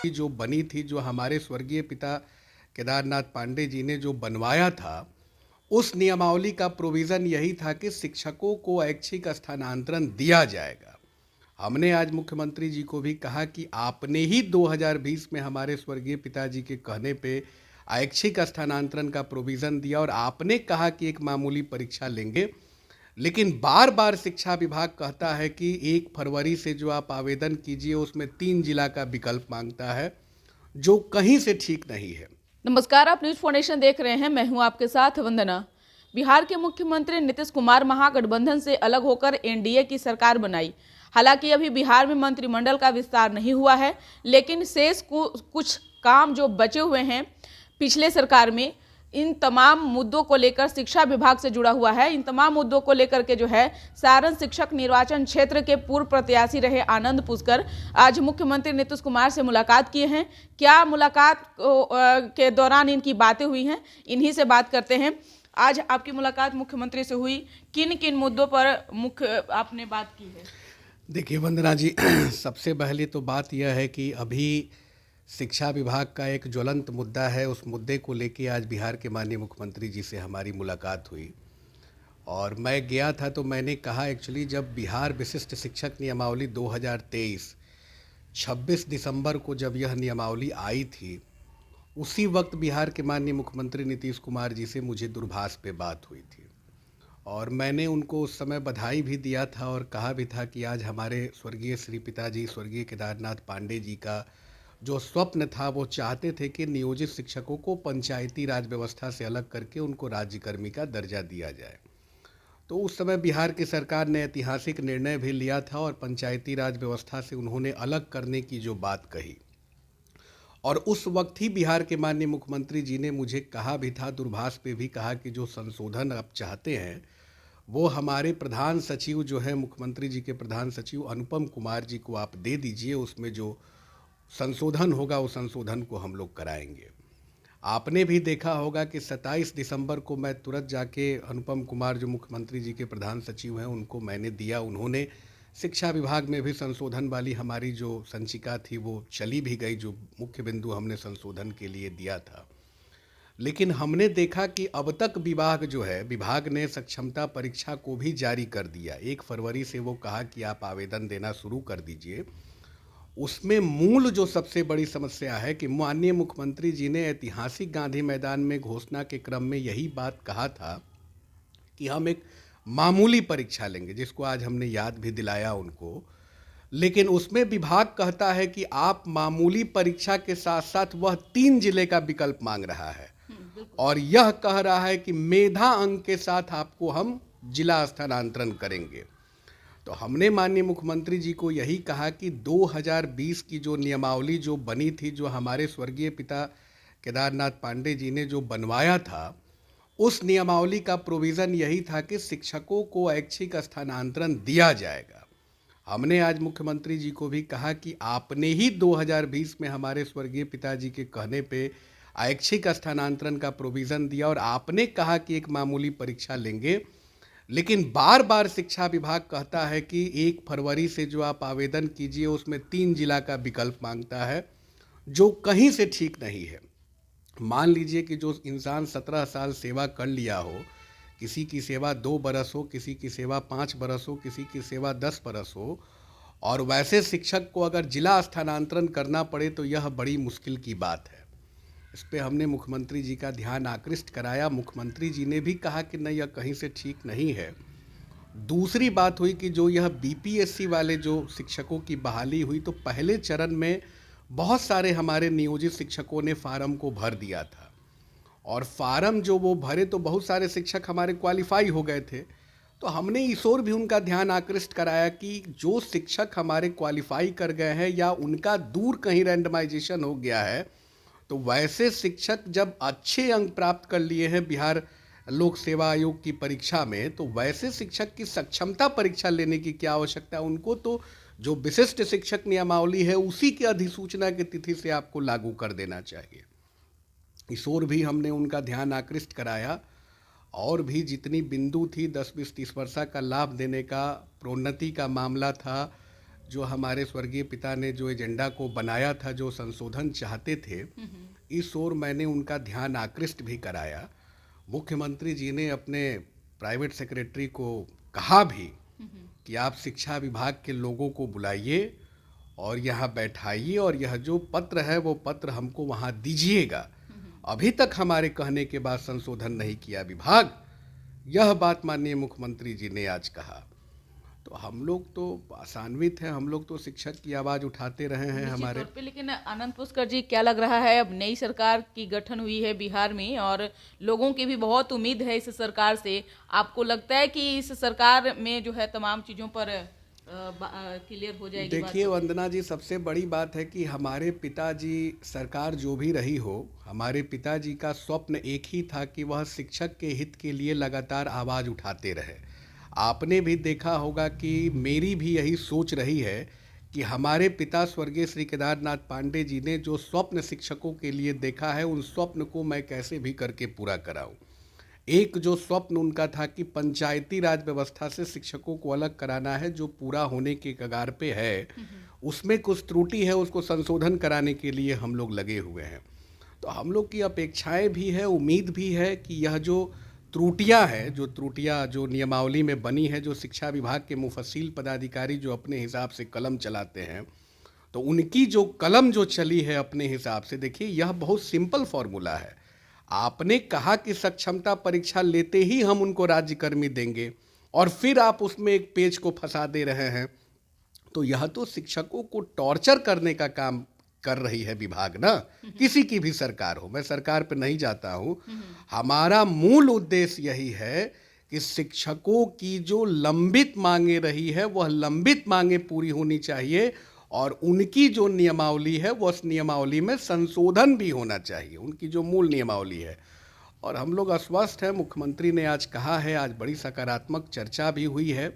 जो बनी थी, जो हमारे स्वर्गीय पिता केदारनाथ पांडे जी ने जो बनवाया था, उस नियमावली का प्रोविज़न यही था कि शिक्षकों को ऐच्छिक स्थानांतरण दिया जाएगा। हमने आज मुख्यमंत्री जी को भी कहा कि आपने ही 2020 में हमारे स्वर्गीय पिताजी के कहने पे ऐच्छिक स्थानांतरण का प्रोविज़न दिया और आपने कहा कि एक मामूली परीक्षा लेंगे, लेकिन बार बार शिक्षा विभाग कहता है कि 1 फरवरी से जो आप आवेदन कीजिए उसमें 3 जिला का विकल्प मांगता है, जो कहीं से ठीक नहीं है। नमस्कार, आप न्यूज फाउंडेशन देख रहे हैं। मैं हूं आपके साथ वंदना। बिहार के मुख्यमंत्री नीतीश कुमार महागठबंधन से अलग होकर एनडीए की सरकार बनाई। हालांकि अभी बिहार में मंत्रिमंडल का विस्तार नहीं हुआ है, लेकिन शेष कुछ काम जो बचे हुए हैं पिछले सरकार में, इन तमाम मुद्दों को लेकर शिक्षा विभाग से जुड़ा हुआ है। इन तमाम मुद्दों को लेकर के जो है सारण शिक्षक निर्वाचन क्षेत्र के पूर्व प्रत्याशी रहे आनंद पुष्कर आज मुख्यमंत्री नीतीश कुमार से मुलाकात किए हैं। क्या मुलाकात के दौरान इनकी बातें हुई हैं, इन्हीं से बात करते हैं। आज आपकी मुलाकात मुख्यमंत्री से हुई, किन किन मुद्दों पर मुख्य आपने बात की है? देखिए वंदना जी, सबसे पहले तो बात यह है कि अभी शिक्षा विभाग का एक ज्वलंत मुद्दा है। उस मुद्दे को लेके आज बिहार के माननीय मुख्यमंत्री जी से हमारी मुलाकात हुई और मैं गया था तो मैंने कहा, एक्चुअली जब बिहार विशिष्ट शिक्षक नियमावली 2023 26 दिसंबर को जब यह नियमावली आई थी, उसी वक्त बिहार के माननीय मुख्यमंत्री नीतीश कुमार जी से मुझे दूरभाष पे बात हुई थी और मैंने उनको उस समय बधाई भी दिया था और कहा भी था कि आज हमारे स्वर्गीय श्री पिताजी स्वर्गीय केदारनाथ पांडे जी का जो स्वप्न था, वो चाहते थे कि नियोजित शिक्षकों को पंचायती राज व्यवस्था से अलग करके उनको राज्यकर्मी का दर्जा दिया जाए। तो उस समय बिहार की सरकार ने ऐतिहासिक निर्णय भी लिया था और पंचायती राज व्यवस्था से उन्होंने अलग करने की जो बात कही, और उस वक्त ही बिहार के माननीय मुख्यमंत्री जी ने मुझे कहा भी था, दूरभाष पे भी कहा कि जो संशोधन आप चाहते हैं वो हमारे प्रधान सचिव जो है, मुख्यमंत्री जी के प्रधान सचिव अनुपम कुमार जी को आप दे दीजिए, उसमें जो संशोधन होगा उस संशोधन को हम लोग कराएंगे। आपने भी देखा होगा कि 27 दिसंबर को मैं तुरंत जाके अनुपम कुमार जो मुख्यमंत्री जी के प्रधान सचिव हैं उनको मैंने दिया। उन्होंने शिक्षा विभाग में भी संशोधन वाली हमारी जो संचिका थी वो चली भी गई, जो मुख्य बिंदु हमने संशोधन के लिए दिया था। लेकिन हमने देखा कि अब तक विभाग ने सक्षमता परीक्षा को भी जारी कर दिया। 1 फरवरी से वो कहा कि आप आवेदन देना शुरू कर दीजिए। उसमें मूल जो सबसे बड़ी समस्या है कि माननीय मुख्यमंत्री जी ने ऐतिहासिक गांधी मैदान में घोषणा के क्रम में यही बात कहा था कि हम एक मामूली परीक्षा लेंगे, जिसको आज हमने याद भी दिलाया उनको। लेकिन उसमें विभाग कहता है कि आप मामूली परीक्षा के साथ साथ वह 3 जिले का विकल्प मांग रहा है और यह कह रहा है कि मेधा अंक के साथ आपको हम जिला स्थानांतरण करेंगे। तो हमने माननीय मुख्यमंत्री जी को यही कहा कि 2020 की जो नियमावली जो बनी थी, जो हमारे स्वर्गीय पिता केदारनाथ पांडे जी ने जो बनवाया था, उस नियमावली का प्रोविज़न यही था कि शिक्षकों को ऐच्छिक स्थानांतरण दिया जाएगा। हमने आज मुख्यमंत्री जी को भी कहा कि आपने ही 2020 में हमारे स्वर्गीय पिताजी के कहने पे ऐच्छिक स्थानांतरण का प्रोविज़न दिया और आपने कहा कि एक मामूली परीक्षा लेंगे, लेकिन बार बार शिक्षा विभाग कहता है कि 1 फरवरी से जो आप आवेदन कीजिए उसमें 3 जिला का विकल्प मांगता है, जो कहीं से ठीक नहीं है। मान लीजिए कि जो इंसान 17 साल सेवा कर लिया हो, किसी की सेवा 2 बरस हो, किसी की सेवा 5 बरस हो, किसी की सेवा 10 बरस हो, और वैसे शिक्षक को अगर जिला स्थानांतरण करना पड़े तो यह बड़ी मुश्किल की बात है। इस पे हमने मुख्यमंत्री जी का ध्यान आकृष्ट कराया। मुख्यमंत्री जी ने भी कहा कि नहीं, यह कहीं से ठीक नहीं है। दूसरी बात हुई कि जो यह बीपीएससी वाले जो शिक्षकों की बहाली हुई, तो पहले चरण में बहुत सारे हमारे नियोजित शिक्षकों ने फार्म को भर दिया था और फार्म जो वो भरे तो बहुत सारे शिक्षक हमारे क्वालिफाई हो गए थे। तो हमने इस ओर भी उनका ध्यान आकृष्ट कराया कि जो शिक्षक हमारे क्वालिफाई कर गए हैं या उनका दूर कहीं रैंडमाइजेशन हो गया है, तो वैसे शिक्षक जब अच्छे अंक प्राप्त कर लिए हैं बिहार लोक सेवा आयोग की परीक्षा में, तो वैसे शिक्षक की सक्षमता परीक्षा लेने की क्या आवश्यकता है? उनको तो जो विशिष्ट शिक्षक नियमावली है उसी की अधिसूचना की तिथि से आपको लागू कर देना चाहिए। इस ओर भी हमने उनका ध्यान आकृष्ट कराया और भी जितनी बिंदु थी 10, 20, 30 वर्षा का लाभ देने का, प्रोन्नति का मामला था, जो हमारे स्वर्गीय पिता ने जो एजेंडा को बनाया था, जो संशोधन चाहते थे, इस ओर मैंने उनका ध्यान आकृष्ट भी कराया। मुख्यमंत्री जी ने अपने प्राइवेट सेक्रेटरी को कहा भी कि आप शिक्षा विभाग के लोगों को बुलाइए और यहाँ बैठाइए और यह जो पत्र है वो पत्र हमको वहाँ दीजिएगा। अभी तक हमारे कहने के बाद संशोधन नहीं किया विभाग, यह बात माननीय मुख्यमंत्री जी ने आज कहा। तो हम लोग तो आशान्वित हैं, हम लोग तो शिक्षक की आवाज़ उठाते रहे हैं निश्चित हमारे। तौर पे। लेकिन आनंद पुष्कर जी, क्या लग रहा है, अब नई सरकार की गठन हुई है बिहार में और लोगों की भी बहुत उम्मीद है इस सरकार से। आपको लगता है कि इस सरकार में जो है तमाम चीज़ों पर क्लियर हो जाएगी बात? देखिए वंदना जी, सबसे बड़ी बात है कि हमारे पिताजी, सरकार जो भी रही हो, हमारे पिताजी का स्वप्न एक ही था कि वह शिक्षक के हित के लिए लगातार आवाज़ उठाते रहे। आपने भी देखा होगा कि मेरी भी यही सोच रही है कि हमारे पिता स्वर्गीय श्री केदारनाथ पांडे जी ने जो स्वप्न शिक्षकों के लिए देखा है, उन स्वप्न को मैं कैसे भी करके पूरा कराऊं। एक जो स्वप्न उनका था कि पंचायती राज व्यवस्था से शिक्षकों को अलग कराना है, जो पूरा होने के कगार पे है, उसमें कुछ त्रुटि है, उसको संशोधन कराने के लिए हम लोग लगे हुए हैं। तो हम लोग की अपेक्षाएं भी है, उम्मीद भी है कि यह जो त्रुटियां जो नियमावली में बनी है, जो शिक्षा विभाग के मुफस्सिल पदाधिकारी जो अपने हिसाब से कलम चलाते हैं, तो उनकी जो कलम जो चली है अपने हिसाब से, देखिए यह बहुत सिंपल फॉर्मूला है। आपने कहा कि सक्षमता परीक्षा लेते ही हम उनको राज्यकर्मी देंगे और फिर आप उसमें एक पेज को फंसा दे रहे हैं। तो यह तो शिक्षकों को टॉर्चर करने का काम कर रही है विभाग ना, किसी की भी सरकार हो, मैं सरकार पे नहीं जाता हूं। हमारा मूल उद्देश्य यही है कि शिक्षकों की जो लंबित मांगे रही है वह लंबित मांगे पूरी होनी चाहिए और उनकी जो नियमावली है वो उस नियमावली में संशोधन भी होना चाहिए, उनकी जो मूल नियमावली है। और हम लोग आश्वस्त हैं, मुख्यमंत्री ने आज कहा है, आज बड़ी सकारात्मक चर्चा भी हुई है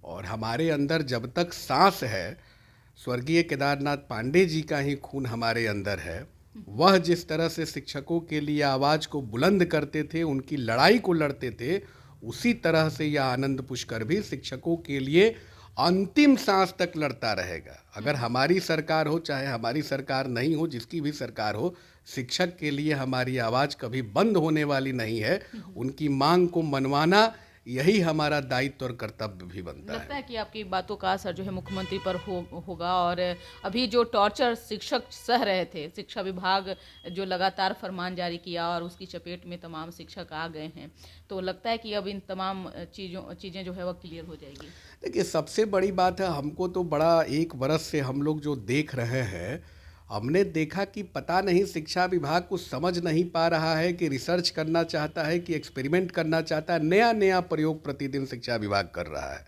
और हमारे अंदर जब तक सांस है, स्वर्गीय केदारनाथ पांडे जी का ही खून हमारे अंदर है। वह जिस तरह से शिक्षकों के लिए आवाज़ को बुलंद करते थे, उनकी लड़ाई को लड़ते थे, उसी तरह से यह आनंद पुष्कर भी शिक्षकों के लिए अंतिम सांस तक लड़ता रहेगा। अगर हमारी सरकार हो, चाहे हमारी सरकार नहीं हो, जिसकी भी सरकार हो, शिक्षक के लिए हमारी आवाज़ कभी बंद होने वाली नहीं है। उनकी मांग को मनवाना यही हमारा दायित्व और कर्तव्य भी बनता है। लगता है कि आपकी बातों का असर जो है मुख्यमंत्री पर होगा और अभी जो टॉर्चर शिक्षक सह रहे थे, शिक्षा विभाग जो लगातार फरमान जारी किया और उसकी चपेट में तमाम शिक्षक आ गए हैं, तो लगता है कि अब इन तमाम चीज़ें जो है वह क्लियर हो जाएगी। देखिए सबसे बड़ी बात है, हमको तो बड़ा 1 बरस से हम लोग जो देख रहे हैं, हमने देखा कि पता नहीं शिक्षा विभाग कुछ समझ नहीं पा रहा है कि रिसर्च करना चाहता है कि एक्सपेरिमेंट करना चाहता है। नया नया प्रयोग प्रतिदिन शिक्षा विभाग कर रहा है।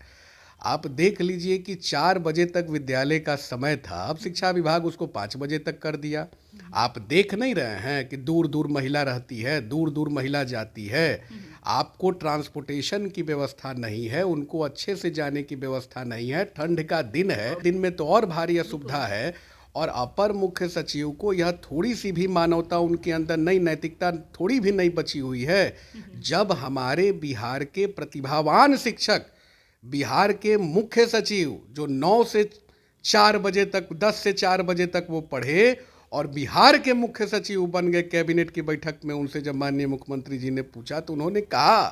आप देख लीजिए कि 4 बजे तक विद्यालय का समय था, अब शिक्षा विभाग उसको 5 बजे तक कर दिया। आप देख नहीं रहे हैं कि दूर दूर महिला रहती है, दूर दूर महिला जाती है, आपको ट्रांसपोर्टेशन की व्यवस्था नहीं है, उनको अच्छे से जाने की व्यवस्था नहीं है, ठंड का दिन है, दिन में तो और भारी असुविधा है। और अपर मुख्य सचिव को यह थोड़ी सी भी मानवता उनके अंदर नहीं, नैतिकता थोड़ी भी नहीं बची हुई है। जब हमारे बिहार के प्रतिभावान शिक्षक, बिहार के मुख्य सचिव जो 9 से 4 बजे तक, 10 से 4 बजे तक वो पढ़े और बिहार के मुख्य सचिव बन गए कैबिनेट की बैठक में, उनसे जब माननीय मुख्यमंत्री जी ने पूछा तो उन्होंने कहा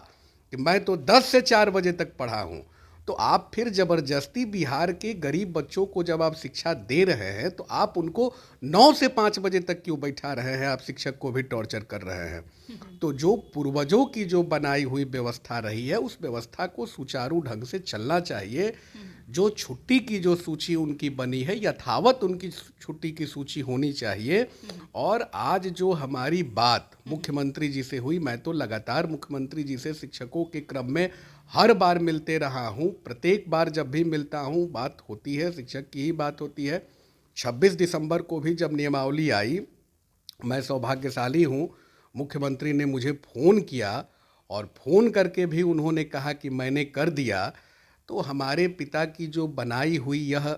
कि मैं तो 10 से 4 बजे तक पढ़ा हूँ। तो आप फिर जबरदस्ती बिहार के गरीब बच्चों को जब आप शिक्षा दे रहे हैं तो आप उनको 9 से 5 बजे तक क्यों बैठा रहे हैं, आप शिक्षक को भी टॉर्चर कर रहे हैं। तो जो पूर्वजों की जो बनाई हुई व्यवस्था रही है, उस व्यवस्था को सुचारू ढंग से चलना चाहिए। जो छुट्टी की जो सूची उनकी बनी है, यथावत उनकी छुट्टी की सूची होनी चाहिए। और आज जो हमारी बात मुख्यमंत्री जी से हुई, मैं तो लगातार मुख्यमंत्री जी से शिक्षकों के क्रम में हर बार मिलते रहा हूँ, प्रत्येक बार जब भी मिलता हूँ बात होती है, शिक्षक की ही बात होती है। 26 दिसंबर को भी जब नियमावली आई, मैं सौभाग्यशाली हूँ, मुख्यमंत्री ने मुझे फ़ोन किया और फ़ोन करके भी उन्होंने कहा कि मैंने कर दिया। तो हमारे पिता की जो बनाई हुई यह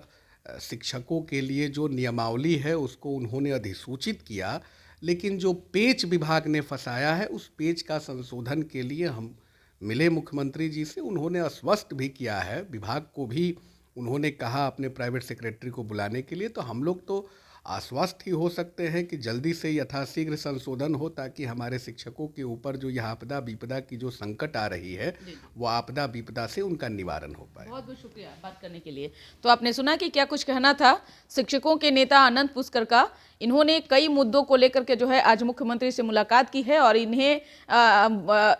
शिक्षकों के लिए जो नियमावली है उसको उन्होंने अधिसूचित किया, लेकिन जो पेच विभाग ने फंसाया है उस पेच का संशोधन के लिए हम मिले मुख्यमंत्री जी से। उन्होंने आश्वस्त भी किया है, विभाग को भी उन्होंने कहा अपने प्राइवेट सेक्रेटरी को बुलाने के लिए, तो हम लोग तो आश्वस्त ही हो सकते हैं कि जल्दी से यथाशीघ्र संशोधन हो, ताकि हमारे शिक्षकों के ऊपर जो यह आपदा विपदा की जो संकट आ रही है वो आपदा विपदा से उनका निवारण हो पाए। बहुत बहुत शुक्रिया बात करने के लिए। तो आपने सुना कि क्या कुछ कहना था शिक्षकों के नेता आनंद पुष्कर का। इन्होंने कई मुद्दों को लेकर के जो है आज मुख्यमंत्री से मुलाकात की है और इन्हें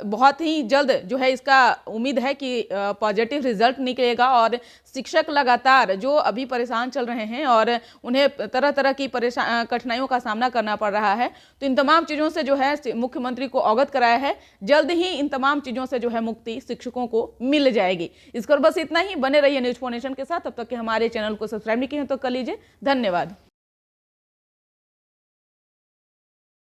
बहुत ही जल्द जो है इसका उम्मीद है कि पॉजिटिव रिजल्ट निकलेगा और शिक्षक लगातार जो अभी परेशान चल रहे हैं और उन्हें तरह तरह की कठिनाइयों का सामना करना पड़ रहा है, तो इन तमाम चीज़ों से जो है मुख्यमंत्री को अवगत कराया है। जल्द ही इन तमाम चीज़ों से जो है मुक्ति शिक्षकों को मिल जाएगी। इस पर बस इतना ही। बने रहिए न्यूज़4नेशन के साथ। तब तक के हमारे चैनल को सब्सक्राइब नहीं किए हैं तो कर लीजिए। धन्यवाद।